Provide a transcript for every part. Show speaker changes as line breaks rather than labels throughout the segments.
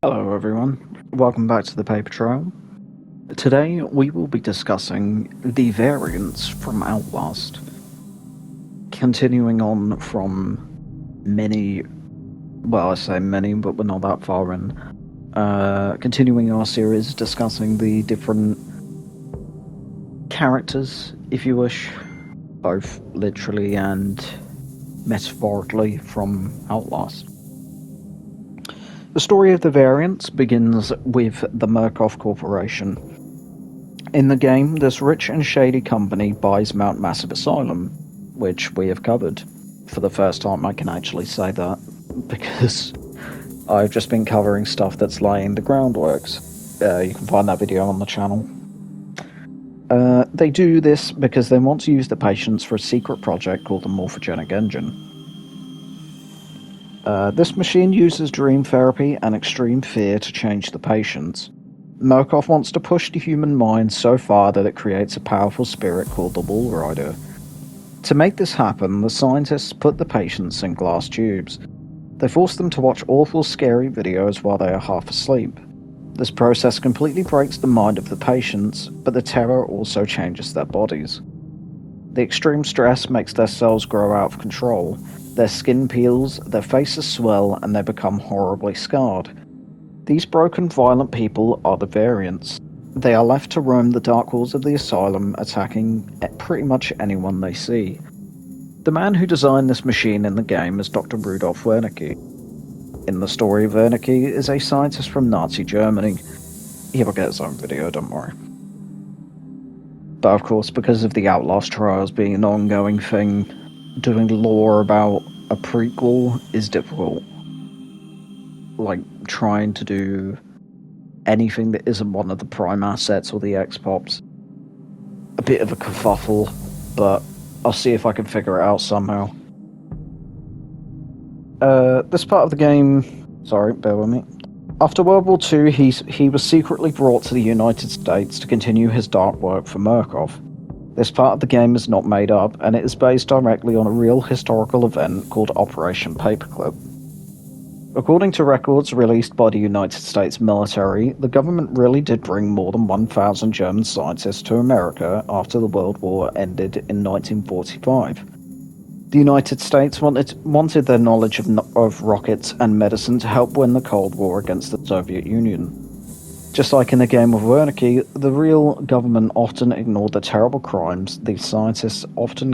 Hello, everyone. Welcome back to the Paper Trail. Today, we will be discussing the variants from Outlast. Continuing on from many, well, I say many, but we're not that far in. Continuing our series discussing the different characters, if you wish, both literally and metaphorically from Outlast. The story of the variants begins with the Murkoff Corporation. In the game, this rich and shady company buys Mount Massive Asylum, which we have covered. For the first time, I can actually say that, because I've just been covering stuff that's laying the groundworks. You can find that video on the channel. They do this because they want to use the patients for a secret project called the Morphogenic Engine. This machine uses dream therapy and extreme fear to change the patients. Murkoff wants to push the human mind so far that it creates a powerful spirit called the Wall Rider. To make this happen, the scientists put the patients in glass tubes. They force them to watch awful, scary videos while they are half asleep. This process completely breaks the mind of the patients, but the terror also changes their bodies. The extreme stress makes their cells grow out of control. Their skin peels, their faces swell, and they become horribly scarred. These broken, violent people are the variants. They are left to roam the dark halls of the asylum, attacking pretty much anyone they see. The man who designed this machine in the game is Dr. Rudolf Wernicke. In the story, Wernicke is a scientist from Nazi Germany. He will get his own video, don't worry. But of course, because of the Outlast trials being an ongoing thing, doing lore about a prequel is difficult. Like, trying to do anything that isn't one of the Prime assets or the X-Pops. A bit of a kerfuffle, but I'll see if I can figure it out somehow. This part of the game... Sorry, bear with me. After World War II, he was secretly brought to the United States to continue his dark work for Murkoff. This part of the game is not made up, and it is based directly on a real historical event called Operation Paperclip. According to records released by the United States military, the government really did bring more than 1,000 German scientists to America after the World War ended in 1945. The United States wanted their knowledge of rockets and medicine to help win the Cold War against the Soviet Union. Just like in the game of Wernicke, the real government often ignored the terrible crimes these scientists often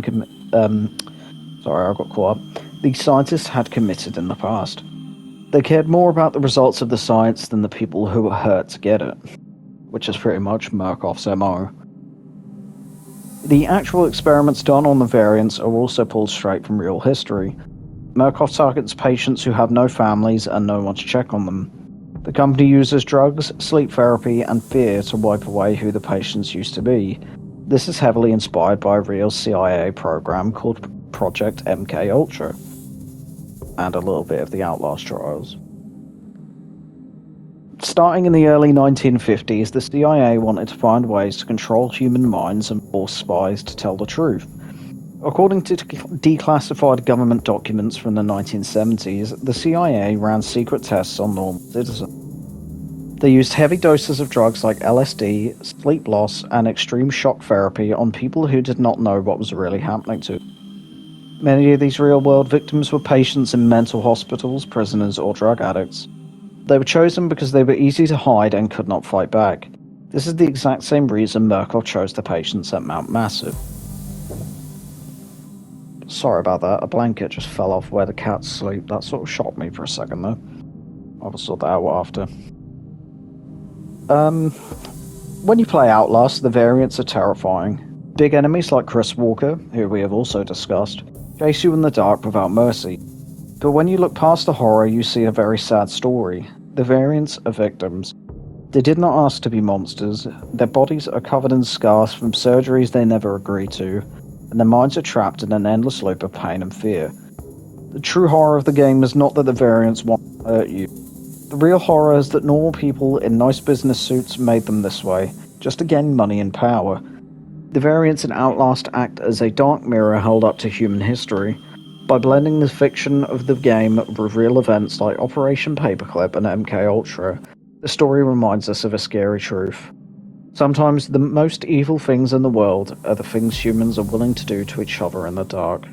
These scientists had committed in the past. They cared more about the results of the science than the people who were hurt to get it, which is pretty much Murkoff's MO. The actual experiments done on the variants are also pulled straight from real history. Murkoff targets patients who have no families and no one to check on them. The company uses drugs, sleep therapy, and fear to wipe away who the patients used to be. This is heavily inspired by a real CIA program called Project MK Ultra, and a little bit of the Outlast trials. Starting in the early 1950s, the CIA wanted to find ways to control human minds and force spies to tell the truth. According to declassified government documents from the 1970s, the CIA ran secret tests on normal citizens. They used heavy doses of drugs like LSD, sleep loss, and extreme shock therapy on people who did not know what was really happening to them. Many of these real-world victims were patients in mental hospitals, prisoners, or drug addicts. They were chosen because they were easy to hide and could not fight back. This is the exact same reason Murkoff chose the patients at Mount Massive. Sorry about that, a blanket just fell off where the cats sleep. That sort of shocked me for a second though. I'll sort that out after. When you play Outlast, the variants are terrifying. Big enemies like Chris Walker, who we have also discussed, chase you in the dark without mercy. But when you look past the horror, you see a very sad story. The variants are victims. They did not ask to be monsters. Their bodies are covered in scars from surgeries they never agreed to, and their minds are trapped in an endless loop of pain and fear. The true horror of the game is not that the variants want to hurt you. The real horror is that normal people in nice business suits made them this way, just to gain money and power. The variants in Outlast act as a dark mirror held up to human history. By blending the fiction of the game with real events like Operation Paperclip and MK Ultra, the story reminds us of a scary truth. Sometimes the most evil things in the world are the things humans are willing to do to each other in the dark.